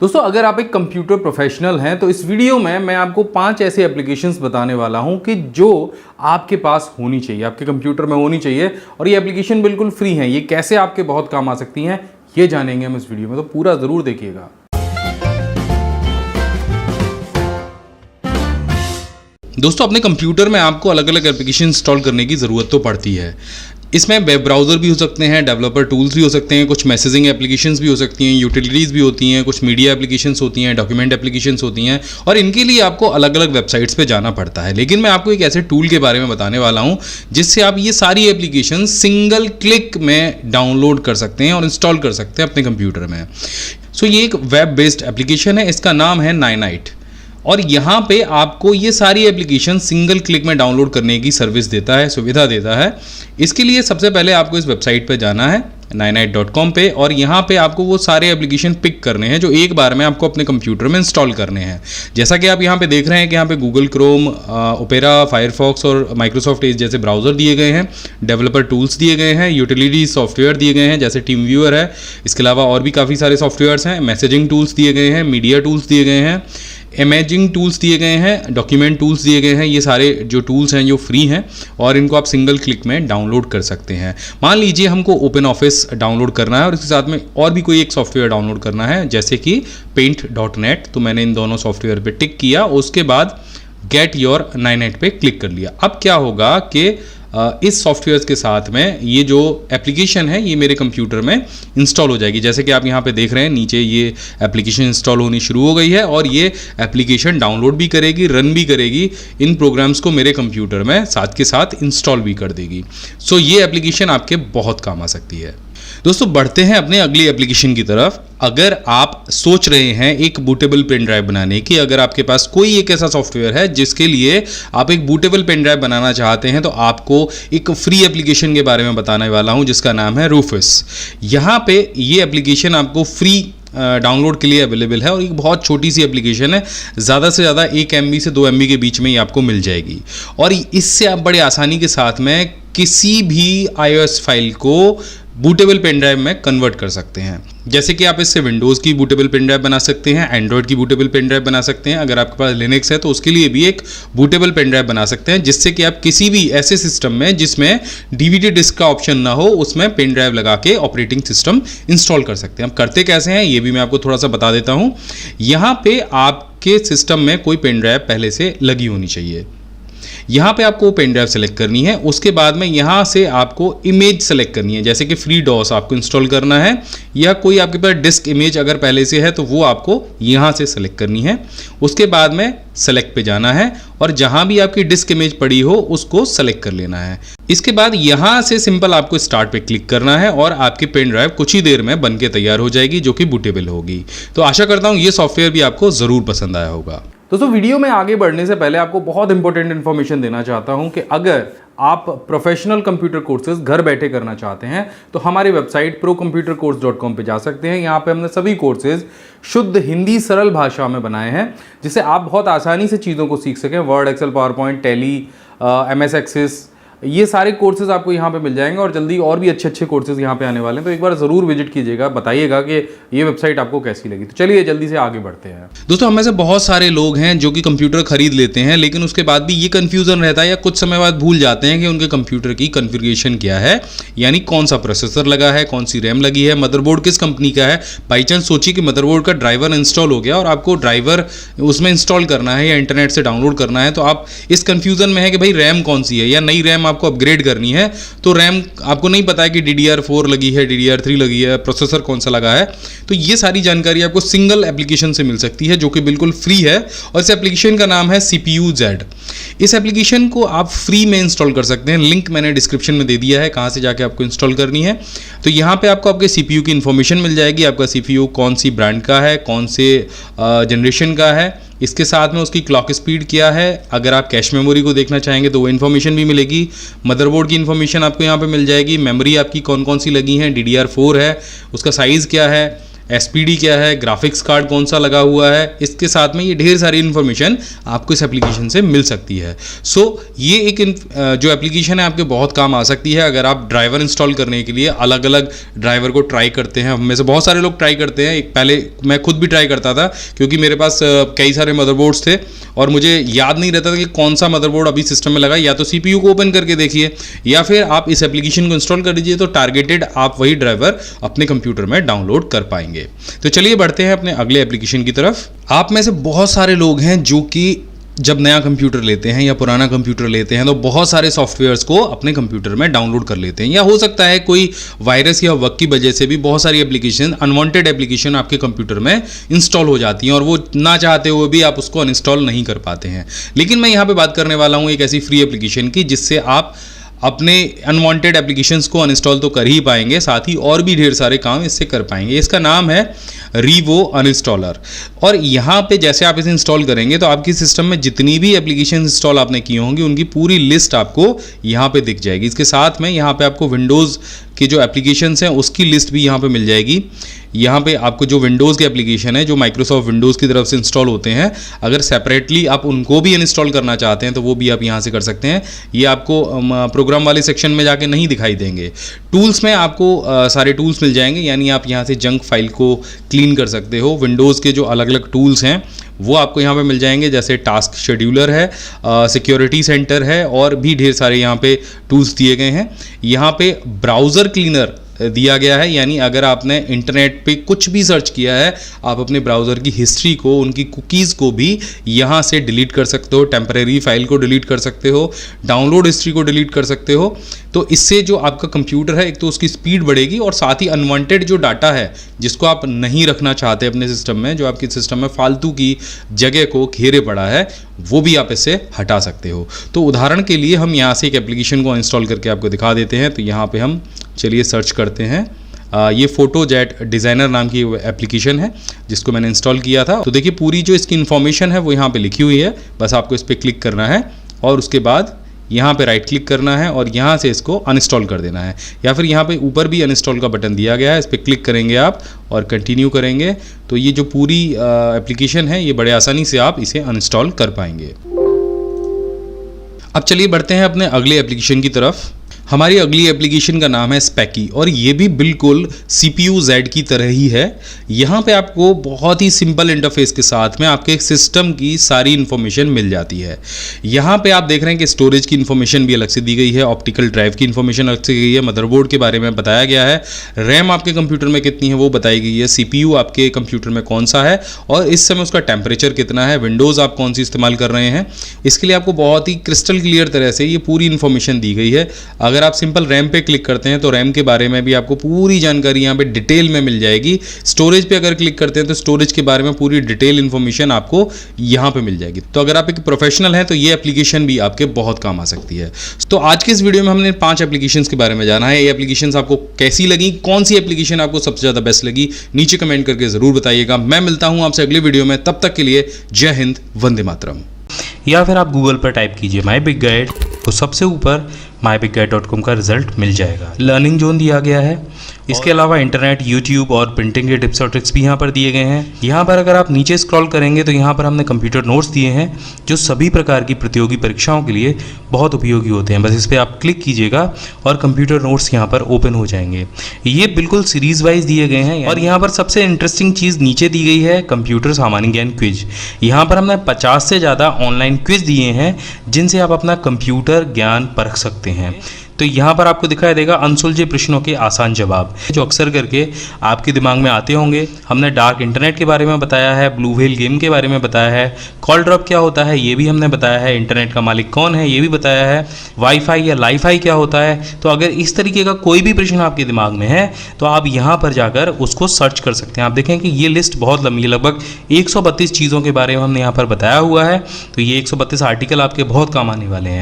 दोस्तों अगर आप एक कंप्यूटर प्रोफेशनल हैं तो इस वीडियो में मैं आपको 5 ऐसे एप्लीकेशंस बताने वाला हूं कि जो आपके पास होनी चाहिए, आपके कंप्यूटर में होनी चाहिए। और ये एप्लीकेशन बिल्कुल फ्री हैं। ये कैसे आपके बहुत काम आ सकती हैं ये जानेंगे हम इस वीडियो में, तो पूरा ज़रूर देखिएगा। दोस्तों अपने कंप्यूटर में आपको अलग अलग एप्लीकेशन इंस्टॉल करने की ज़रूरत तो पड़ती है। इसमें वेब ब्राउज़र भी हो सकते हैं, डेवलपर टूल्स भी हो सकते हैं, कुछ मैसेजिंग एप्लीकेशंस भी हो सकती हैं, यूटिलिटीज़ भी होती हैं, कुछ मीडिया एप्लीकेशंस होती हैं, डॉक्यूमेंट एप्लीकेशंस होती हैं और इनके लिए आपको अलग अलग वेबसाइट्स पे जाना पड़ता है। लेकिन मैं आपको एक ऐसे टूल के बारे में बताने वाला हूँ जिससे आप ये सारी एप्लीकेशन सिंगल क्लिक में डाउनलोड कर सकते हैं और इंस्टॉल कर सकते हैं अपने कंप्यूटर में। सो ये एक वेब बेस्ड एप्लीकेशन है, इसका नाम है नाइनाइट और यहाँ पे आपको ये सारी एप्लीकेशन सिंगल क्लिक में डाउनलोड करने की सर्विस देता है, सुविधा देता है। इसके लिए सबसे पहले आपको इस वेबसाइट पे जाना है nainite.com पे और यहाँ पे आपको वो सारे एप्लीकेशन पिक करने हैं जो एक बार में आपको अपने कंप्यूटर में इंस्टॉल करने हैं। जैसा कि आप यहाँ पे देख रहे हैं कि यहाँ पे गूगल क्रोम, ओपेरा, फायरफॉक्स और माइक्रोसॉफ्ट एज जैसे ब्राउज़र दिए गए हैं, डेवलपर टूल्स दिए गए हैं, यूटिलिटी सॉफ्टवेयर दिए गए हैं जैसे टीम व्यूअर है। इसके अलावा और भी काफ़ी सारे सॉफ्टवेयर्स हैं, मैसेजिंग टूल्स दिए गए हैं, मीडिया टूल्स दिए गए हैं, इमेजिंग टूल्स दिए गए हैं, डॉक्यूमेंट टूल्स दिए गए हैं। ये सारे जो टूल्स हैं जो फ्री हैं और इनको आप सिंगल क्लिक में डाउनलोड कर सकते हैं। मान लीजिए हमको ओपन ऑफिस डाउनलोड करना है और इसके साथ में और भी कोई एक सॉफ्टवेयर डाउनलोड करना है जैसे कि paint.net, तो मैंने इन दोनों सॉफ्टवेयर पे टिक किया, उसके बाद गेट योर नाइनाइट पे क्लिक कर लिया। अब क्या होगा कि इस सॉफ्टवेयर के साथ में ये जो एप्लीकेशन है ये मेरे कंप्यूटर में इंस्टॉल हो जाएगी। जैसे कि आप यहाँ पे देख रहे हैं नीचे ये एप्लीकेशन इंस्टॉल होनी शुरू हो गई है और ये एप्लीकेशन डाउनलोड भी करेगी, रन भी करेगी, इन प्रोग्राम्स को मेरे कंप्यूटर में साथ के साथ इंस्टॉल भी कर देगी। सो ये एप्लीकेशन आपके बहुत काम आ सकती है। दोस्तों बढ़ते हैं अपने अगली एप्लीकेशन की तरफ। अगर आप सोच रहे हैं एक बूटेबल पेन ड्राइव बनाने की, अगर आपके पास कोई एक ऐसा सॉफ्टवेयर है जिसके लिए आप एक बूटेबल पेन ड्राइव बनाना चाहते हैं तो आपको एक फ्री एप्लीकेशन के बारे में बताने वाला हूं जिसका नाम है रूफस। यहाँ पे ये एप्लीकेशन आपको फ्री डाउनलोड के लिए अवेलेबल है और एक बहुत छोटी सी एप्लीकेशन है, ज़्यादा से ज़्यादा 1 MB से 2 MB के बीच में ये आपको मिल जाएगी और इससे आप बड़े आसानी के साथ में किसी भी iOS फाइल को बूटेबल पेन ड्राइव में कन्वर्ट कर सकते हैं। जैसे कि आप इससे विंडोज़ की बूटेबल पेन ड्राइव बना सकते हैं, एंड्रॉयड की बूटेबल पेन ड्राइव बना सकते हैं, अगर आपके पास लिनक्स है तो उसके लिए भी एक बूटेबल पेन ड्राइव बना सकते हैं जिससे कि आप किसी भी ऐसे सिस्टम में जिसमें DVD डिस्क का ऑप्शन ना हो उसमें पेन ड्राइव लगा के ऑपरेटिंग सिस्टम इंस्टॉल कर सकते हैं। अब करते कैसे हैं ये भी मैं आपको थोड़ा सा बता देता हूँ। यहाँ पे आपके सिस्टम में कोई पेन ड्राइव पहले से लगी होनी चाहिए। यहाँ पे आपको पेन ड्राइव सेलेक्ट करनी है, उसके बाद में यहाँ से आपको इमेज सेलेक्ट करनी है जैसे कि फ्री डॉस आपको इंस्टॉल करना है या कोई आपके पास डिस्क इमेज अगर पहले से है तो वो आपको यहाँ से सेलेक्ट करनी है। उसके बाद में सेलेक्ट पे जाना है और जहाँ भी आपकी डिस्क इमेज पड़ी हो उसको सेलेक्ट कर लेना है। इसके बाद यहाँ से सिंपल आपको स्टार्ट पे क्लिक करना है और आपकी पेन ड्राइव कुछ ही देर में बन के तैयार हो जाएगी जो कि बूटेबल होगी। तो आशा करता हूँ ये सॉफ्टवेयर भी आपको ज़रूर पसंद आया होगा। दोस्तों वीडियो में आगे बढ़ने से पहले आपको बहुत इंपॉर्टेंट इन्फॉर्मेशन देना चाहता हूं कि अगर आप प्रोफेशनल कंप्यूटर कोर्सेज घर बैठे करना चाहते हैं तो हमारी वेबसाइट procomputercourse.com पे जा सकते हैं। यहाँ पे हमने सभी कोर्सेज शुद्ध हिंदी सरल भाषा में बनाए हैं जिससे आप बहुत आसानी से चीज़ों को सीख सकें। Word, Excel, PowerPoint, Tally, MS Access, ये सारे कोर्सेज आपको यहाँ पे मिल जाएंगे और जल्दी और भी अच्छे कोर्सेज यहाँ पे आने वाले हैं। तो एक बार ज़रूर विजिट कीजिएगा, बताइएगा कि ये वेबसाइट आपको कैसी लगी। तो चलिए जल्दी से आगे बढ़ते हैं। दोस्तों हम में से बहुत सारे लोग हैं जो कि कंप्यूटर खरीद लेते हैं लेकिन उसके बाद भी ये कन्फ्यूज़न रहता है या कुछ समय बाद भूल जाते हैं कि उनके कंप्यूटर की कॉन्फ़िगरेशन क्या है, यानी कौन सा प्रोसेसर लगा है, कौन सी रैम लगी है, मदरबोर्ड किस कंपनी का है। बाई चांस सोचिए कि मदरबोर्ड का ड्राइवर इंस्टॉल हो गया और आपको ड्राइवर उसमें इंस्टॉल करना है या इंटरनेट से डाउनलोड करना है तो आप इस कन्फ्यूज़न में है कि भाई रैम कौन सी है या नई रैम आपको अपग्रेड करनी है तो रैम आपको नहीं पता है कि DDR4 लगी है, DDR3 लगी है, प्रोसेसर कौन सा लगा है। तो ये सारी जानकारी आपको सिंगल एप्लीकेशन से मिल सकती है जो कि बिल्कुल फ्री है और इस एप्लीकेशन का नाम है CPU-Z। इस एप्लीकेशन को आप फ्री में इंस्टॉल कर सकते हैं, लिंक मैंने डिस्क्रिप्शन में दे दिया है कहाँ से जाके आपको इंस्टॉल करनी है। तो यहाँ पे आपको आपके CPU की इन्फॉर्मेशन मिल जाएगी, आपका CPU कौन सी ब्रांड का है, कौन से जनरेशन का है, इसके साथ में उसकी क्लॉक स्पीड क्या है। अगर आप कैश मेमोरी को देखना चाहेंगे तो वो इन्फॉर्मेशन भी मिलेगी। मदरबोर्ड की इन्फॉर्मेशन आपको यहाँ पे मिल जाएगी, मेमोरी आपकी कौन कौन सी लगी हैं, DDR4 है, उसका साइज़ क्या है, SPD क्या है, ग्राफिक्स कार्ड कौन सा लगा हुआ है, इसके साथ में ये ढेर सारी इन्फॉर्मेशन आपको इस एप्लीकेशन से मिल सकती है। सो ये एक जो एप्लीकेशन है आपके बहुत काम आ सकती है अगर आप ड्राइवर इंस्टॉल करने के लिए अलग अलग ड्राइवर को ट्राई करते हैं। हम में से बहुत सारे लोग ट्राई करते हैं, एक पहले मैं खुद भी ट्राई करता था क्योंकि मेरे पास कई सारे मदरबोर्ड्स थे और मुझे याद नहीं रहता था कि कौन सा मदरबोर्ड अभी सिस्टम में लगा। या तो CPU को ओपन करके देखिए या फिर आप इस एप्लीकेशन को इंस्टॉल कर लीजिए, तो टारगेटेड आप वही ड्राइवर अपने कंप्यूटर में डाउनलोड कर पाएंगे। तो चलिए बढ़ते हैं अपने अगले एप्लीकेशन की तरफ। आप में से बहुत सारे लोग हैं जो कि जब नया कंप्यूटर लेते हैं या पुराना कंप्यूटर लेते हैं तो बहुत सारे सॉफ्टवेयर्स को अपने कंप्यूटर में डाउनलोड कर लेते हैं, या हो सकता है कोई वायरस या बग की वजह से भी बहुत सारी एप्लीकेशन, अनवांटेड एप्लीकेशन आपके कंप्यूटर में इंस्टॉल हो जाती हैं और वो ना चाहते हुए भी आप उसको अनइंस्टॉल नहीं कर पाते हैं। लेकिन मैं यहाँ पे बात करने वाला हूँ एक ऐसी फ्री एप्लीकेशन की जिससे आप अपने अनवांटेड एप्लीकेशंस को अनइंस्टॉल तो कर ही पाएंगे, साथ ही और भी ढेर सारे काम इससे कर पाएंगे। इसका नाम है रीवो अनइंस्टॉलर। और यहाँ पे जैसे आप इसे इंस्टॉल करेंगे तो आपकी सिस्टम में जितनी भी एप्लीकेशन इंस्टॉल आपने की होंगी उनकी पूरी लिस्ट आपको यहाँ पे दिख जाएगी। इसके साथ में यहाँ पे आपको विंडोज़ की जो एप्लीकेशंस हैं उसकी लिस्ट भी यहाँ पे मिल जाएगी। यहाँ पे आपको जो विंडोज़ के एप्लीकेशन है जो माइक्रोसॉफ्ट विंडोज़ की तरफ से इंस्टॉल होते हैं, अगर सेपरेटली आप उनको भी अनइंस्टॉल करना चाहते हैं तो वो भी आप यहाँ से कर सकते हैं। ये आपको प्रोग्राम वाले सेक्शन में जाके नहीं दिखाई देंगे। टूल्स में आपको सारे टूल्स मिल जाएंगे, यानी आप यहाँ से जंक फाइल को क्लीन कर सकते हो। विंडोज़ के जो अलग अलग टूल्स हैं वो आपको यहाँ पे मिल जाएंगे, जैसे टास्क शेड्यूलर है, सिक्योरिटी सेंटर है और भी ढेर सारे यहाँ पे टूल्स दिए गए हैं। यहाँ पे ब्राउज़र क्लीनर दिया गया है, यानी अगर आपने इंटरनेट पे कुछ भी सर्च किया है आप अपने ब्राउज़र की हिस्ट्री को, उनकी कुकीज़ को भी यहाँ से डिलीट कर सकते हो, टेम्परेरी फाइल को डिलीट कर सकते हो, डाउनलोड हिस्ट्री को डिलीट कर सकते हो। तो इससे जो आपका कंप्यूटर है एक तो उसकी स्पीड बढ़ेगी और साथ ही अनवांटेड जो डाटा है जिसको आप नहीं रखना चाहते अपने सिस्टम में, जो आपके सिस्टम में फालतू की जगह को घेरे पड़ा है, वो भी आप इससे हटा सकते हो। तो उदाहरण के लिए हम यहाँ से एक एप्लीकेशन को इंस्टॉल करके आपको दिखा देते हैं। तो यहाँ पे हम चलिए सर्च करते हैं। ये फोटोजेट डिज़ाइनर नाम की एप्लीकेशन है जिसको मैंने इंस्टॉल किया था। तो देखिए पूरी जो इसकी इन्फॉर्मेशन है वो यहाँ पे लिखी हुई है, बस आपको इस पर क्लिक करना है और उसके बाद यहाँ पे राइट क्लिक करना है और यहाँ से इसको अनइंस्टॉल कर देना है, या फिर यहाँ पे ऊपर भी अनइंस्टॉल का बटन दिया गया है, इस पर क्लिक करेंगे आप और कंटिन्यू करेंगे तो ये जो पूरी एप्लीकेशन है ये बड़े आसानी से आप इसे अनइंस्टॉल कर पाएंगे। अब चलिए बढ़ते हैं अपने अगले एप्लीकेशन की तरफ। हमारी अगली एप्लीकेशन का नाम है स्पेकी और ये भी बिल्कुल CPU Z की तरह ही है। यहाँ पे आपको बहुत ही सिंपल इंटरफेस के साथ में आपके सिस्टम की सारी इन्फॉर्मेशन मिल जाती है। यहाँ पे आप देख रहे हैं कि स्टोरेज की इन्फॉर्मेशन भी अलग से दी गई है, ऑप्टिकल ड्राइव की इन्फॉर्मेशन अलग से दी गई है, मदरबोर्ड के बारे में बताया गया है, रैम आपके कंप्यूटर में कितनी है वो बताई गई है, CPU आपके कंप्यूटर में कौन सा है और इस समय उसका टेम्परेचर कितना है, विंडोज़ आप कौन सी इस्तेमाल कर रहे हैं, इसके लिए आपको बहुत ही क्रिस्टल क्लियर तरह से ये पूरी इन्फॉर्मेशन दी गई है। अगर आप सिंपल रैम पे क्लिक करते हैं तो रैम के बारे में भी आपको पूरी जानकारी यहाँ पे डिटेल में मिल जाएगी। स्टोरेज पे अगर क्लिक करते हैं तो स्टोरेज के बारे में पूरी डिटेल इन्फॉर्मेशन आपको यहाँ पे मिल जाएगी। तो अगर आप एक प्रोफेशनल हैं तो ये एप्लीकेशन भी आपके बहुत काम आ सकती है। तो आज के इस वीडियो में हमने 5 एप्लीकेशंस के बारे में जाना है। ये एप्लीकेशंस आपको कैसी लगी, कौन सी एप्लीकेशन आपको सबसे ज़्यादा बेस्ट लगी, नीचे कमेंट करके ज़रूर बताइएगा। मैं मिलता हूँ आपसे अगले वीडियो में, तब तक के लिए जय हिंद, वंदे मातरम। या फिर आप गूगल पर टाइप कीजिए माई बिग गाइड, तो सबसे ऊपर myBigGuide.com का रिजल्ट मिल जाएगा। लर्निंग जोन दिया गया है, इसके अलावा इंटरनेट, यूट्यूब और प्रिंटिंग के टिप्स और ट्रिक्स भी यहाँ पर दिए गए हैं। यहाँ पर अगर आप नीचे स्क्रॉल करेंगे तो यहाँ पर हमने कंप्यूटर नोट्स दिए हैं जो सभी प्रकार की प्रतियोगी परीक्षाओं के लिए बहुत उपयोगी होते हैं। बस इस पर आप क्लिक कीजिएगा और कंप्यूटर नोट्स यहाँ पर ओपन हो जाएंगे। ये बिल्कुल सीरीज वाइज दिए गए हैं और यहाँ पर सबसे इंटरेस्टिंग चीज़ नीचे दी गई है कंप्यूटर सामान्य ज्ञान क्विज। यहाँ पर हमने 50 से ज़्यादा ऑनलाइन क्विज दिए हैं जिनसे आप अपना कंप्यूटर ज्ञान परख सकते हैं। तो यहाँ पर आपको दिखाई देगा अनसुलझे प्रश्नों के आसान जवाब, जो अक्सर करके आपके दिमाग में आते होंगे। हमने डार्क इंटरनेट के बारे में बताया है, ब्लू व्हेल गेम के बारे में बताया है, कॉल ड्रॉप क्या होता है ये भी हमने बताया है, इंटरनेट का मालिक कौन है ये भी बताया है, वाईफाई या लाईफाई क्या होता है। तो अगर इस तरीके का कोई भी प्रश्न आपके दिमाग में है तो आप यहाँ पर जाकर उसको सर्च कर सकते हैं। आप देखें कि ये लिस्ट बहुत लंबी है, लगभग 132 चीज़ों के बारे में हमने यहाँ पर बताया हुआ है। तो ये 132 आर्टिकल आपके बहुत काम आने वाले हैं।